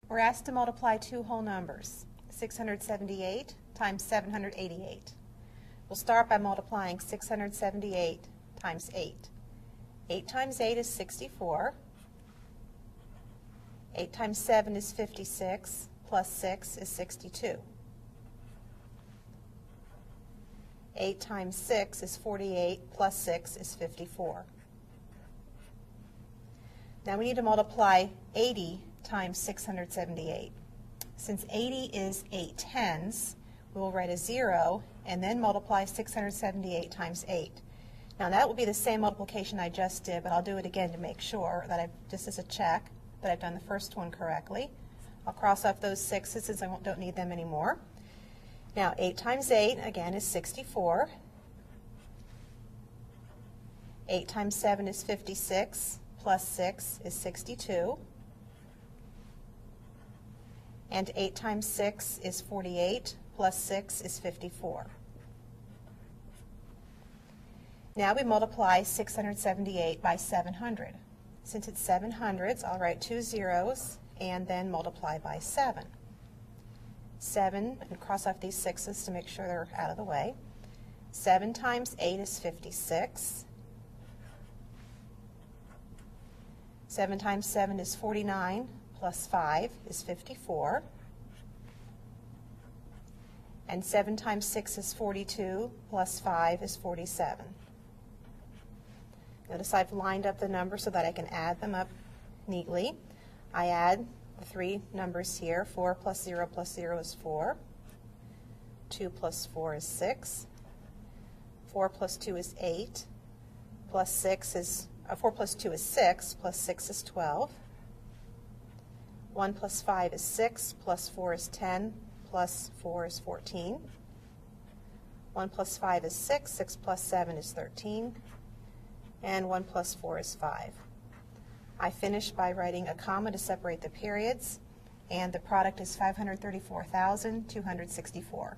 We're asked to multiply two whole numbers, 678 times 788. We'll start by multiplying 678 times 8. 8 times 8 is 64. 8 times 7 is 56, plus 6 is 62. 8 times 6 is 48, plus 6 is 54. Now we need to multiply 80 times 678. Since 80 is 8 tenths, we will write a 0 and then multiply 678 times 8. Now that will be the same multiplication I just did, but I'll do it again to make sure that just as a check that I've done the first one correctly. I'll cross off those 6's since I don't need them anymore. Now 8 times 8 again is 64. 8 times 7 is 56, plus 6 is 62. And 8 times 6 is 48, plus 6 is 54. Now we multiply 678 by 700. Since it's 700s, I'll write 2 zeros and then multiply by 7. 7, and cross off these 6's to make sure they're out of the way. 7 times 8 is 56. 7 times 7 is 49, plus 5 is 54. And 7 times 6 is 42, plus 5 is 47. Notice I've lined up the numbers so that I can add them up neatly. I add the three numbers here. 4 plus 0 is 4. 2 plus 4 is 6. 4 plus 2 is 8. Plus 6 is 4 plus 2 is 6, plus 6 is 12. 1 plus 5 is 6, plus 4 is 10, plus 4 is 14. 1 plus 5 is 6, 6 plus 7 is 13, and 1 plus 4 is 5. I finish by writing a comma to separate the periods, and the product is 534,264.